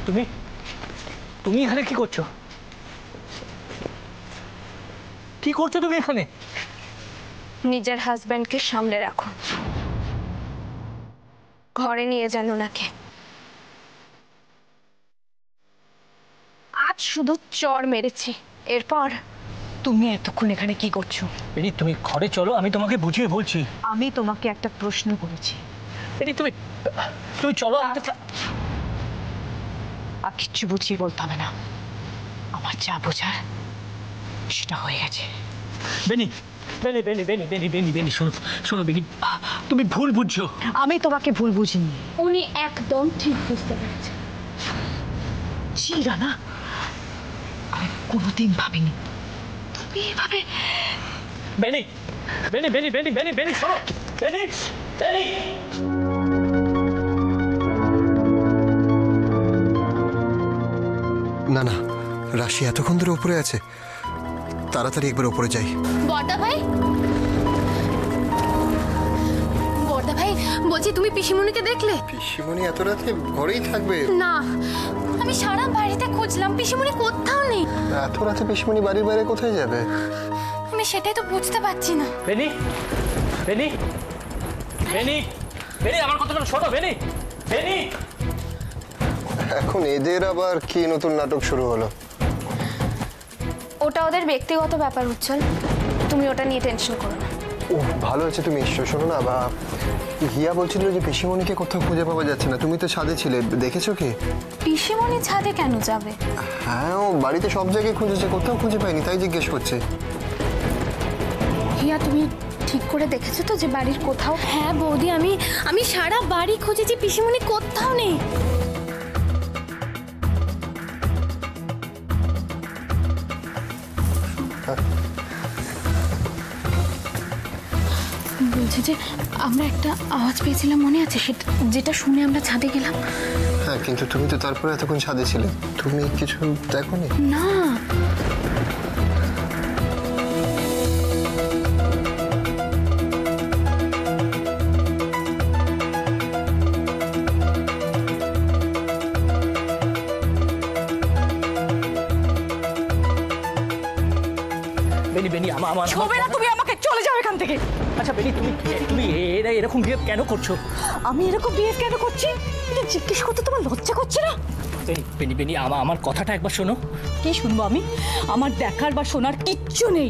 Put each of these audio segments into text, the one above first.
তুমি তুমি এখানে কি করছো? কি করছো তুমি এখানে? নিজের হাজব্যান্ডকে সামলে রাখো, ঘরে নিয়ে যান ওনাকে। আজ শুধু চড় মেরেছি, এরপর তুমি এতক্ষণ এখানে কি করছো? বেনি তুমি ঘরে চলো, আমি তোমাকে বুঝিয়ে বলছি। আমি তোমাকে একটা প্রশ্ন করেছি। বেনি তুমি তুমি চলো। আর কিচ্ছু বুঝিয়ে বলতে হবে না, আমার যা বোঝার সেটা হয়ে গেছে। বেনি বেনি বেনি বেনি বেনি বেনি বেনি শোনো শোনো বেনি, তুমি ভুল বুঝছো। আমি তোমাকে ভুল বুঝিনি। উনি একদম ঠিক বুঝতে পেরেছেন। ছি রানা, আমি কোনোদিন ভাবিনি তুমি এভাবে। বেনি বেনি বেনি বেনি বেনি বেনি শোনো বেনি বেনি। না না, রাশি এতক্ষণ ধরে উপরে আছে, তাড়াতাড়ি একবার উপরে যাই। বড়দা ভাই, বড়দা ভাই, বলছি তুমি পিসিমণিকে দেখলে? পিসিমণি এত রাতে ঘরেই থাকবে? না, আমি সারা বাড়িতে খুঁজলাম, পিসিমণি কোথাও নেই। এত রাতে পিসিমণি বাড়ির বাইরে কোথায় যাবে? আমি সেটাই তো বুঝতে পারছি না। বেনি বেনি বেনি বেনি আমার কথা শোনো বেনি বেনি। এখন এদের আবার কি নতুন নাটক শুরু হলো? ওটা ওদের ব্যক্তিগত ব্যাপার উজ্জ্বল, তুমি ওটা নিয়ে টেনশন করো না। ও ভালো আছে, তুমি এসছো। শোনো না, বা হিয়া বলছিল যে পিসিমণিকে কোথাও খুঁজে পাওয়া যাচ্ছে না, তুমি তো ছাদে ছিলে, দেখেছো কি? পিসিমণি ছাদে কেন যাবে? হ্যাঁ, ও বাড়িতে সব জায়গায় খুঁজেছে, কোথাও খুঁজে পায়নি, তাই জিজ্ঞেস করছে। হিয়া তুমি ঠিক করে দেখেছো তো যে বাড়ির কোথাও? হ্যাঁ বৌদি, আমি সারা বাড়ি খুঁজেছি, পিসিমণি কোথাও নেই। বলছি যে আমরা একটা আওয়াজ পেয়েছিলাম, মনে আছে? সেটা যেটা শুনে আমরা ছাদে গেলাম। হ্যাঁ, কিন্তু তুমি তো তারপরে এতক্ষণ ছাদে ছিলে, তুমি কিছু দেখোনি? না, বেনি বেনি আমার ছবে না, তুমি আমাকে চলে যাও এখান থেকে। আচ্ছা বেনি তুমি তুমি এরকম বিহেভ কেন করছো? আমি এরকম বিহেভ কেন করছি এটা জিজ্ঞেস করতে তোমার লজ্জা করছে না? বেনি বেনি বেনি আমার কথাটা একবার শোনো। কি শুনবো আমি? আমার দেখার বা শোনার কিচ্ছু নেই।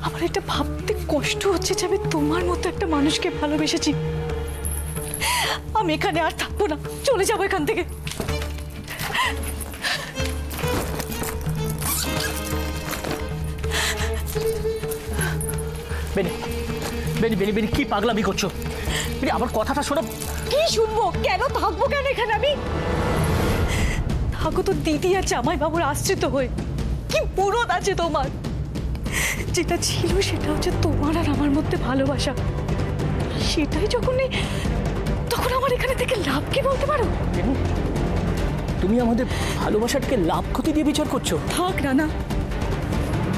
আমার এটা ভাবতে কষ্ট হচ্ছে যে আমি তোমার মতো একটা মানুষকে ভালোবেসেছি। আমি এখানে আর থাকবো না, চলে যাবো এখান থেকে। বেনি বেনি বেনি বেনি কি পাগলামি করছো? বেনি আমার কথাটা শোনো। কি শুনবো? কেন থাকবো কেন এখানে আমি? থাকো তো দিদি আর জামাই বাবুর আশ্রিত হয়ে। কি পুরোদ আছে তোমার? যেটা ছিল সেটা হচ্ছে তোমার আর আমার মধ্যে ভালোবাসা, সেটাই যখন নেই তখন আমার এখানে থেকে লাভ কি বলতে পারো? বেনি তুমি আমাদের ভালোবাসাটাকে লাভ ক্ষতি দিয়ে বিচার করছো। থাক না,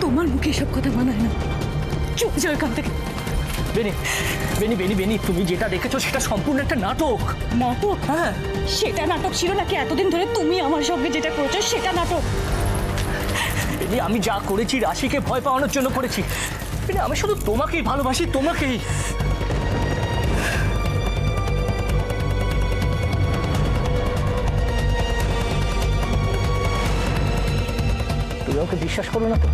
তোমার মুখে এসব কথা মানায় না, চুপ যাও এখান থেকে। বেনি বেনি বেনি বেনি তুমি যেটা দেখেছো সেটা সম্পূর্ণ একটা নাটক। নাটক? হ্যাঁ, সেটা নাটক ছিল নাকি এতদিন ধরে তুমি আমার সঙ্গে যেটা করেছো সেটা নাটক? বেনি আমি যা করেছি রাশিকে ভয় পাওয়ানোর জন্য করেছি। বেনি আমি শুধু তোমাকেই ভালোবাসি, তোমাকেই। তুমি ওকে বিশ্বাস করো না তো?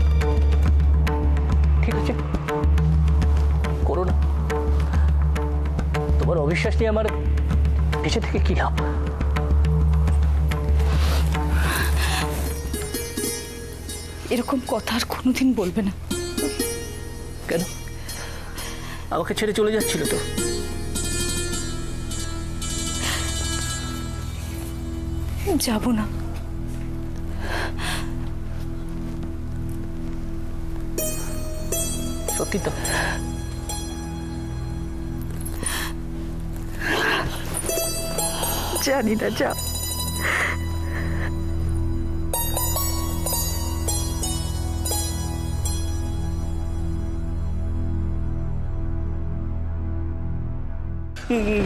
ঠিক আছে, করো না। তোমার অবিশ্বাস নিয়ে আমার পিছে থেকে কি লাভ? এরকম কথা আর কোনোদিন বলবে না। কেন? আমাকে ছেড়ে চলে যাচ্ছিল তো? যাব না। সত্যি তো? জানি না, যা।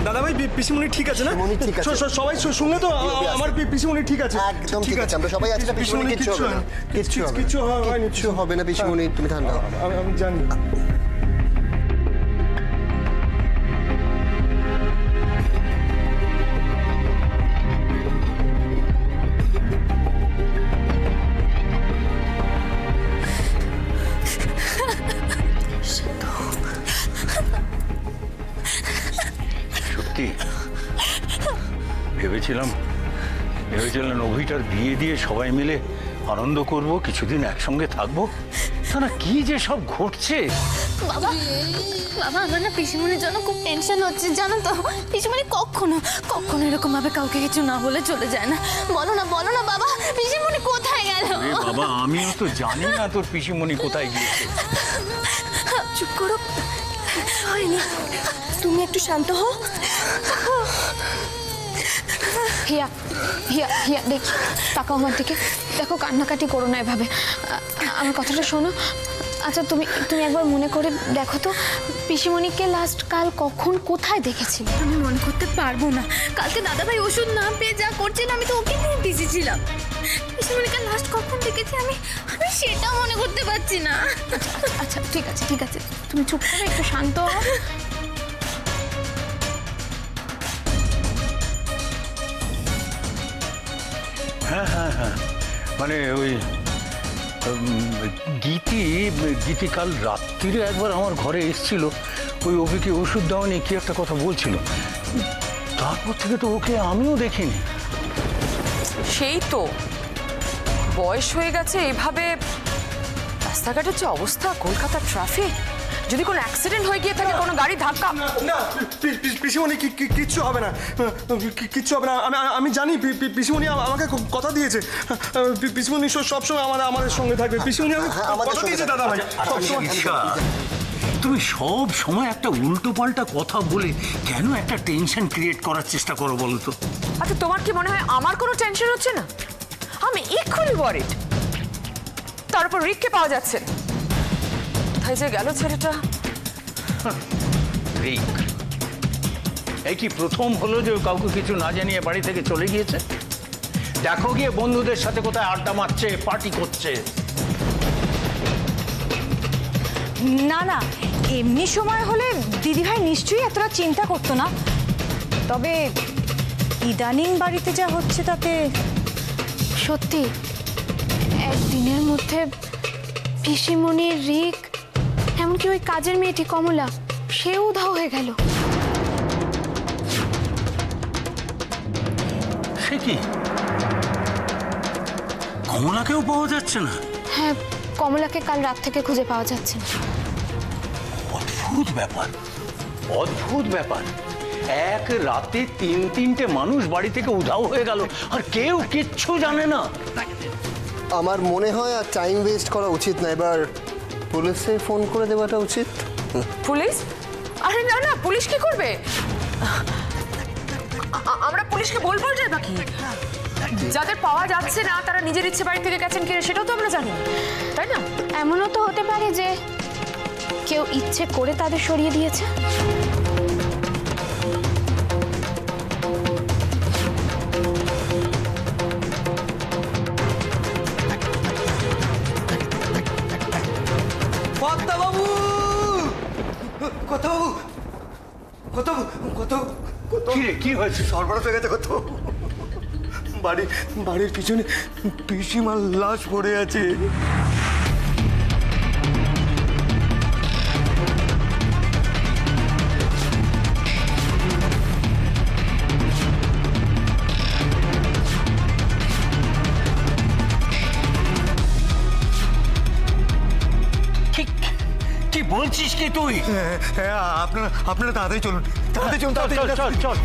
দাদাভাই পিসিমণি ঠিক আছে না? পিসিমণি ঠিক আছে। সবাই শুনলে তো আমার পিসিমণি ঠিক আছে। একদম ঠিক আছে, আমরা সবাই আছি না, পিসিমণি কিচ্ছু হবে না, কিচ্ছু হয়নি। কিচ্ছু হবে না পিসিমণি, তুমি ঠান্ডা হও। আমি জানি। সত্যি ভেবেছিলাম অভিটার বিয়ে দিয়ে সবাই মিলে আনন্দ করব, কিছুদিন একসঙ্গে থাকবো। না কি যে সব ঘটছে। বাবা বাবা আমার না পিসিমণির জন্য খুব টেনশন হচ্ছে জানো তো। পিসিমণি কখনো এরকম ভাবে কাউকে কিছু না বলে চলে যায় না। বলো না বাবা, পিসিমণি কোথায় গেল? বাবা আমিও তো জানি না তোর পিসিমণি কোথায় গিয়েছে। চুপ করো, হয়নি, তুমি একটু শান্ত হও। হিয়া হিয়া হিয়া দেখি, তাকাও আমার দিকে, দেখো কান্নাকাটি করো না এভাবে, আমার কথাটা শোনো। আচ্ছা তুমি একবার মনে করে দেখো তো, পিসিমণিকে লাস্ট কাল কখন কোথায় দেখেছিলে? আমি মনে করতে পারবো না। কালকে দাদাভাই ওষুধ না পেয়ে যা করছিল, আমি তো ওকে নিয়ে বিজি ছিলাম। পিসিমণিকে লাস্ট কখন দেখেছি আমি সেটা মনে করতে পারছি না। আচ্ছা ঠিক আছে, তুমি চুপ করে একটু শান্ত হও। হ্যাঁ মানে ওই গীতি কাল রাত্রিরে একবার আমার ঘরে এসেছিল, ওই ওকে ওষুধ দেওয়া নিয়ে কি একটা কথা বলছিল, তারপর থেকে তো ওকে আমিও দেখিনি। সেই তো বয়স হয়ে গেছে, এভাবে রাস্তাঘাটের যে অবস্থা, কলকাতার ট্রাফিক, যদি কোনো অ্যাক্সিডেন্ট হয়ে গিয়ে থাকে, কোনো গাড়ি ধাক্কা। না পিসিমণি কিচ্ছু হবে না, কিচ্ছু হবে না। আমি জানি পিসিমণি আমাকে কথা দিয়েছে, পিসিমণি সবসময় আমাদের সঙ্গে থাকবে। পিসিমণি আমাকে কথা দিয়েছে দাদাভাই। তুমি সব সময় একটা উল্টো পাল্টা কথা বলে কেন একটা টেনশন ক্রিয়েট করার চেষ্টা করো বলো তো? আচ্ছা তোমার কি মনে হয় আমার কোনো টেনশন হচ্ছে না? আমি ইকুয়ালি ওয়ারিড। তার উপর রিককে পাওয়া যাচ্ছে, কোথায় যে গেল ছেলেটা। রিক এই কি প্রথম হলো যে কাউকে কিছু না জানিয়ে বাড়ি থেকে চলে গিয়েছে? দেখো গিয়ে বন্ধুদের সাথে কোথায় আড্ডা মারছে, পার্টি করছে। না এমনি সময় হলে দিদিভাই নিশ্চয়ই এতটা চিন্তা করতো না, তবে ইদানিং বাড়িতে যা হচ্ছে তাতে সত্যি একদিনের মধ্যে পিসিমণি, রিক, এমনকি ওই কাজের মেয়েটি কমলা, সেও উধাও হয়ে গেল। সে কি, কমলাকেও পাওয়া যাচ্ছে না? হ্যাঁ, কমলাকে কাল রাত থেকে খুঁজে পাওয়া যাচ্ছে না। অদ্ভুত ব্যাপার, এক রাতে তিনটে মানুষ বাড়ি থেকে উধাও হয়ে গেল, আর কেউ কিচ্ছু জানে না। আমার মনে হয় আর টাইম ওয়েস্ট করা উচিত না, এবার পুলিশে ফোন করে দেওয়াটা উচিত। পুলিশ? আরে না পুলিশ কি করবে? আমরা পুলিশকে বলবো যে বাকি যাদের পাওয়া যাচ্ছে না তারা নিজের ইচ্ছে বাড়ি থেকে গেছেন কিনা সেটাও তো আমরা জানি, তাই না? এমনও তো হতে পারে যে কেউ ইচ্ছে করে তাদের সরিয়ে দিয়েছে। বাবু কি হয়েছে? সর্বনাশ হয়ে গেছে। বাড়ির পিছনে পিসিমার লাশ পড়ে আছে। কি বলছিস কি তুই? হ্যাঁ আপনারা তাড়াতাড়ি চলুন, চল।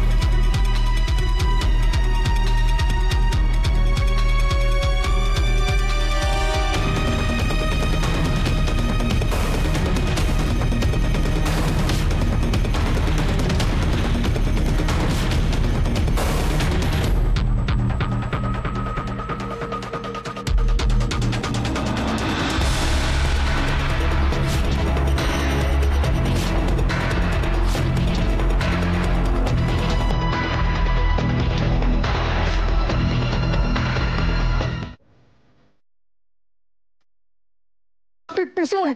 পিসিমণি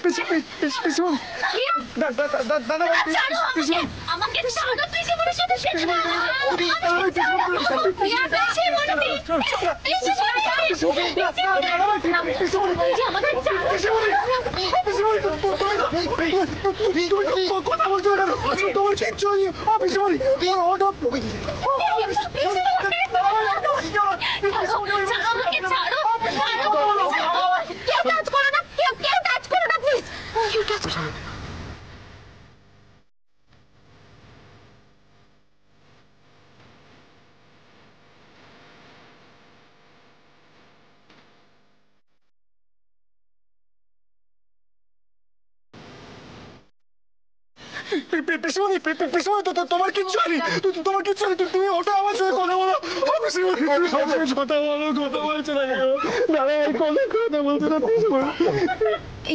পিসিমণি পিসিমণি দাদা পিসিমণি আমাকে ছাড়ো পিসিমণির সাথে কথা বলছো না তোমার কিচ্ছু হয়নি পিসিমণি পিসিমণি পিসিমণি তোমার কিচ্ছু হয়নি তোমার কিচ্ছু হয়নি তুমি ওটা আমার সঙ্গে কথা বলো পিসিমণি কথা বলছো না দাদা এই কথা বলছো না পিসিমণি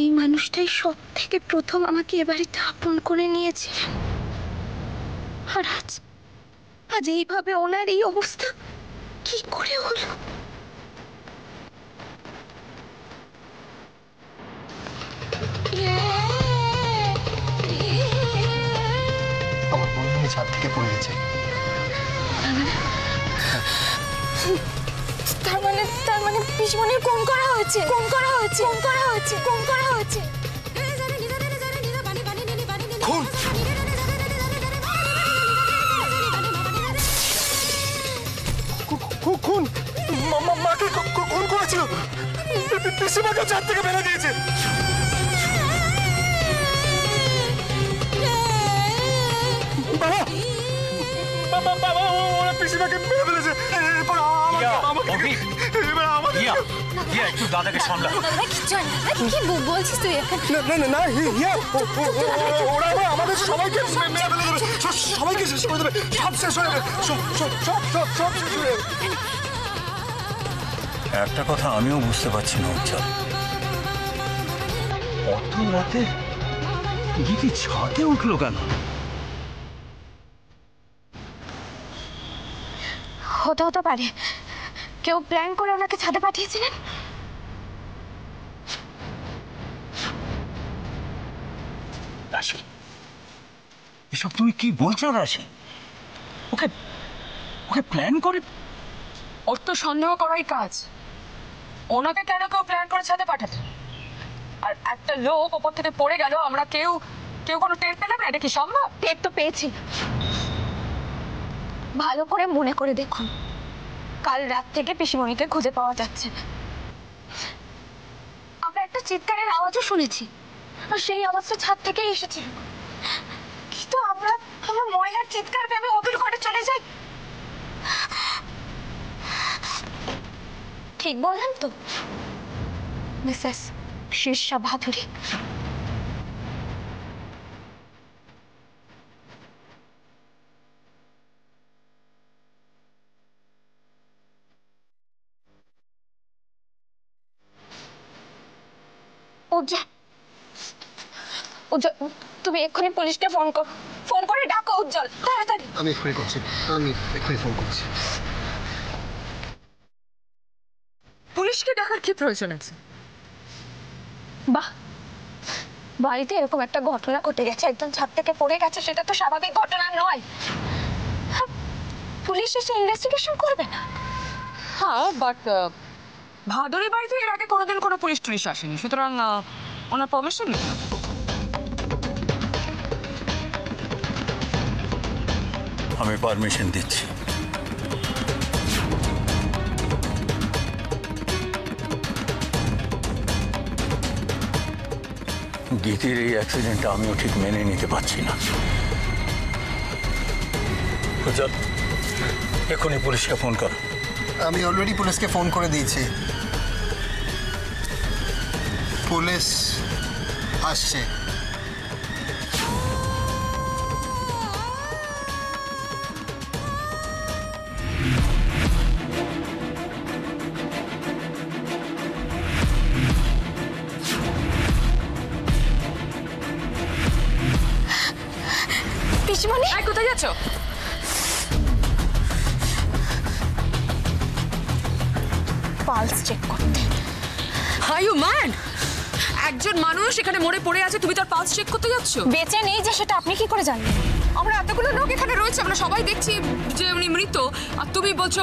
এই মানুষটাই সব থেকে প্রথম আমাকে এ বাড়িতে আপন করে নিয়েছে, আর আজ এইভাবে ওনার এই অবস্থা কি করে হলো? আমার মনে হয় ছাদ থেকে পড়ে গেছে। তার মানে পিসমণির খুন করা হয়েছে। খুন খুন মাকে খুন করেছিল পিসিমাকে ছাদ থেকে ফেলে দিয়েছে। বাবা ওরা পিসিমাকে মেরে ফেলেছে। এরপর একটু দাদাকে সামলা। কি বলছিস তুই এখন? না ওরা আমাদের সবাইকে মেরে ফেলে দেবে, সবাইকে শেষ করে দেবে, সব শেষ হয়ে যাবে, সব শেষ হয়ে যাবে। একটা কথা আমিও বুঝতে পারছি না উজ্জ্বল, অত রাতে গীতি ছাদে উঠলো কেন? হতে পারে কেউ প্ল্যান করে ওনাকে ছাদে পাঠিয়েছিলেন। রাশি, এসব তুমি কি বলছো রাশি? ওকে প্ল্যান করে? ওর তো সন্দেহ করাই কাজ। ওনাকে কেন কেউ প্ল্যান করে ছাদে পাঠাবে? আর একটা লোক ওপর থেকে পড়ে গেল, আমরা কেউ কোনো টের পেলাম না, এটা কি সম্ভব? টের তো পেয়েছি। ভালো করে মনে করে দেখুন, কাল রাত থেকে পিসিমণিকে খুঁজে পাওয়া যাচ্ছে না। আমরা একটা চিৎকারের আওয়াজও শুনেছি, আর সেই আওয়াজটা ছাদ থেকেই এসেছিল। কিন্তু আমরা মহিলার চিৎকার ভেবে অদূর ঘরে চলে যাই। ঠিক বললেন তো মিসেস শীর্ষা ভাদুরী? উজ্জ্বল, তুমি এক্ষুনি পুলিশকে ফোন করে ডাকো। উজ্জ্বল, তাড়াতাড়ি। আমি এক্ষুনি করছি, ফোন করছি। পুলিশকে ডাকার কি প্রয়োজন আছে? বাহ, বাড়িতে এরকম একটা ঘটনা ঘটে গেছে, একদম ছাদ থেকে পড়ে গেছে, সেটা তো স্বাভাবিক ঘটনা নয়। পুলিশ এসে ইনভেস্টিগেশন করবে না? হ্যাঁ, বাট ভাদুরী বাড়িতে এর আগে কোনোদিন কোনো পুলিশ টুলিশ আসেনি, সুতরাং ওনার পারমিশন নেই। আমি পারমিশন দিচ্ছি। গীতির এই অ্যাক্সিডেন্টটা আমিও ঠিক মেনে নিতে পারছি না। উজ্জ্বল, এখনই পুলিশকে ফোন কর। আমি অলরেডি পুলিশকে ফোন করে দিয়েছি, পুলিশ আসছে। পিসিমণি, কোথায় যাচ্ছ? পালস চেক করতে। Are you mad? একজন মানুষ এখানে মরে পড়ে আছে, তুমি তার পালস চেক করতে যাচ্ছ? বেঁচে নেই যে সেটা আপনি কি করে জানলেন? আমরা এতগুলো লোক এখানে রয়েছে, আমরা সবাই দেখছি যে উনি মৃত, আর তুমি বলছো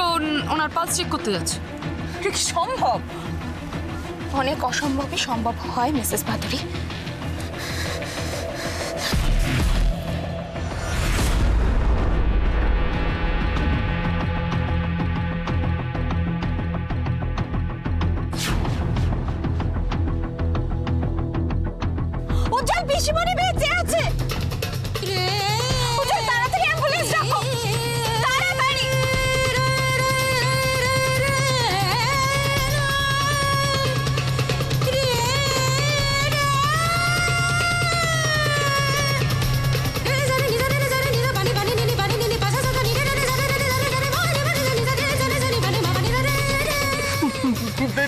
ওনার পালস চেক করতে যাচ্ছে। ঠিক সম্ভব? অনেক অসম্ভবই সম্ভব হয় মিসেস ভাদুরী। উজ্জ্বল, পিসিমণি বেঁচে আছে। উজ্জ্বল, তাড়াতাড়ি অ্যাম্বুলেন্স ডাকো, তাড়াতাড়ি।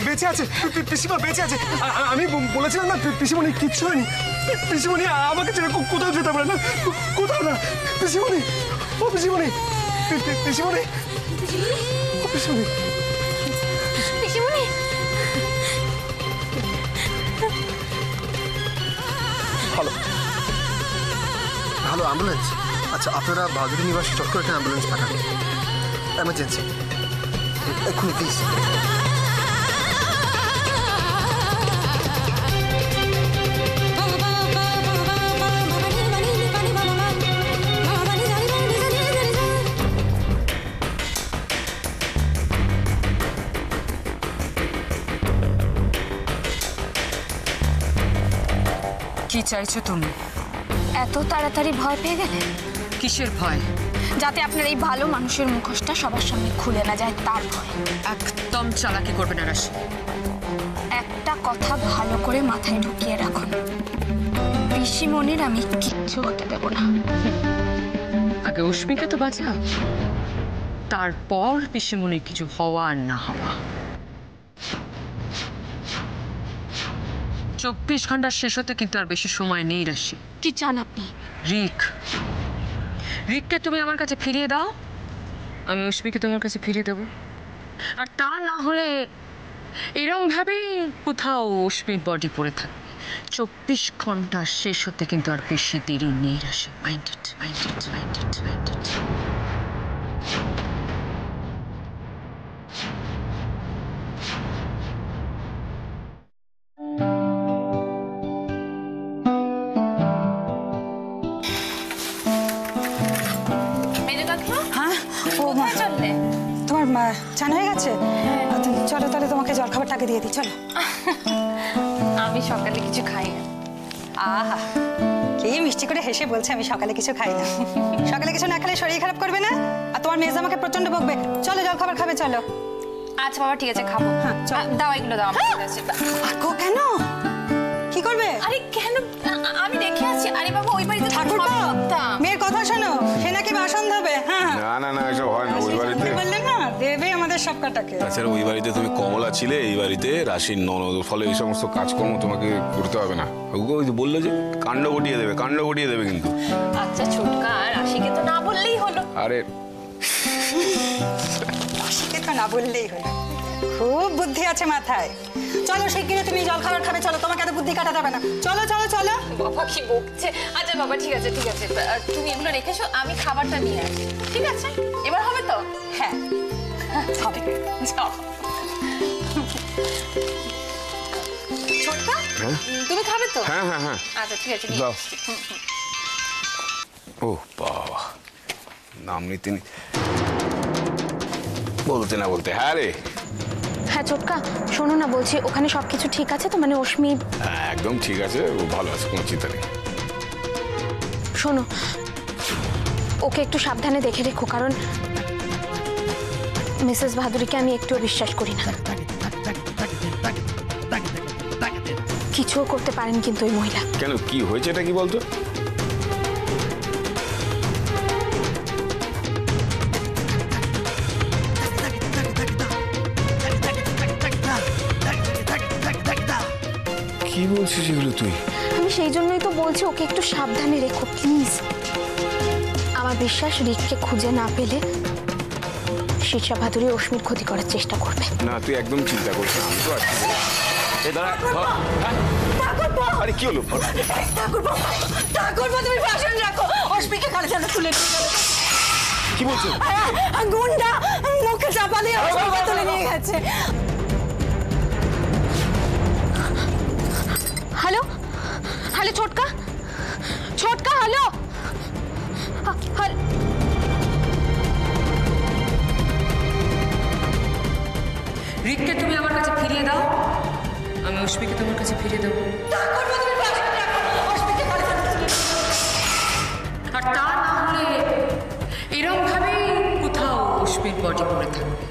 বেঁচে আছে, পিসিমা বেঁচে আছে। আমি বলেছিলাম না পিসিমণি কিচ্ছু হয়নি। পিসিমণি আমাকে ছেড়ে কোথাও যেতে পারে না, কোথাও না। পিসিমণি, ও পিসিমণি, পিসিমণি, ও পিসিমণি। পিসিমণি, হ্যালো হ্যালো, অ্যাম্বুলেন্স? আচ্ছা, আপনারা ভাদুরী নিবাসে চট করে একটা অ্যাম্বুলেন্স পাঠান, এমার্জেন্সি, এক্ষুনি প্লিজ। কি চাইছো তুমি? এত তাড়াতাড়ি ভয় পেয়ে গেলে? কিসের ভয়? যাতে আপনার এই ভালো মানুষের মুখোশটা সবার সামনে খুলে না যায়, তার ভয়। একদম চালাকি করবে না রাশি। একটা কথা ভালো করে মাথায় ঢুকিয়ে রাখুন, পিসিমণির আমি কিচ্ছু হতে দেব না। আগে অস্মিকে তো বাঁচা, তারপর পিসিমণির কিছু হওয়া আর না হওয়া। 24 ঘন্টা শেষ হতে কিন্তু আর বেশি সময় নেই রাশি। কি চান আপনি? রিককে তুমি আমার কাছে ফিরিয়ে দাও, আমি অস্মিকে তোমার কাছে ফিরিয়ে দেবো। আর তা না হলে এরকম ভাবেই কোথাও অস্মির বডি পড়ে থাকবে। 24 ঘন্টা শেষ হতে কিন্তু আর বেশি দেরি নেই রাশি। Mind it, mind it, mind it, mind it. হ্যাঁ, ও মা, তোমার চান হয়ে গেছে? চলো তাহলে তোমাকে জলখাবারটাকে দিয়ে দিই, চলো। আমি সকালে কিছু খাই না। আহা, কি মিষ্টি করে হেসে বলছে আমি সকালে কিছু খাই না। সকালে কিছু না খেলে শরীর খারাপ করবে না? আর তোমার মেয়ে আমাকে প্রচন্ড বকবে। চলো জলখাবার খাবে, চলো। আচ্ছা বাবা, ঠিক আছে, খাবো। হ্যাঁ, চল। দাও এগুলো, দাও আমার কাছে। আকো, কেন? কি করবে? আরে কেন? আমি দেখে আছি। আরে বাবা, ওই বাড়িতে ঠাকুর মেয়ের কথা শোনো, সে নাকি বাসন ধোবে। হ্যাঁ, না না, এসব হয় না। ওই বাড়িতে বললেন না, দেবে আমাদের সব কাটাকে। তাছাড়া ওই বাড়িতে তুমি কমলা ছিলে, এই বাড়িতে রাশির ননদ, ফলে এই সমস্ত কাজকর্ম তোমাকে করতে হবে না। ওই যে বললো যে কাণ্ড ঘটিয়ে দেবে, কাণ্ড ঘটিয়ে দেবে কিন্তু। আচ্ছা ছোটকা, রাশিকে তো না বললেই হলো। আরে রাশিকে তো না বললেই হলো, খুব বুদ্ধি আছে মাথায়। চলো শিগগিরই তুমি জলখাবার খাবে, চলো, তোমাকে এত বুদ্ধি কাটাতে হবে না। চলো চলো চলো। বাবা কি বকছে। আচ্ছা বাবা, ঠিক আছে ঠিক আছে, তুমি এগুলো রেখেছো, আমি খাবারটা নিয়ে আসি। ঠিক আছে, এবার হবে তো? হ্যাঁ হবে। যাও। ছোটকা, তুমি খাবে তো? হ্যাঁ হ্যাঁ হ্যাঁ, আচ্ছা ঠিক আছে, নিয়ে দাও। আসছি। ও বাবা, নাম নিতে বলতে না বলতে। হ্যাঁ রে, হ্যাঁ ছোটকা, শোনো না, বলছি ওখানে সবকিছু ঠিক আছে তো? মানে অস্মি একদম ঠিক আছে, ও ভালো আছে, কোনো চিন্তা নেই। শোনো, ওকে একটু সাবধানে দেখে রেখো, কারণ মিসেস ভাদুরীকে আমি একটুও বিশ্বাস করি না। কিছুও করতে পারেন কিন্তু ওই মহিলা। কেন, কি হয়েছে এটা কি বলতো? কি বলছিস এগুলো তুই? আমি সেই জন্যই তো বলছি ওকে একটু সাবধানে রেখো প্লিজ। আমার বিশ্বাস রিককে খুঁজে না পেলে শীর্ষা ভাদুরী অস্মির ক্ষতি করার চেষ্টা করবে। না, তুই একদম চিন্তা করিস না, আমি তো আছি। এ দাঁড়া হ্যাঁ? আরে কি হলো ঠাকুরপো তুমি ভাষণ রাখো অস্পিকে কালে যেন তুলে নিয়ে গেল কি বলছো গুন্ডা মুখে চাপা দিয়ে অস্পিকে তুলে নিয়ে গেছে হ্যালো হ্যালো ছোটকা ছোটকা হ্যালো রিককে তুমি আমার কাছে ফিরিয়ে দাও, আমি অস্মিকে তোমার কাছে ফিরিয়ে দেবো। আর তা না হলে এরকম ভাবেই কোথাও অস্মির বডি পড়ে থাকবে।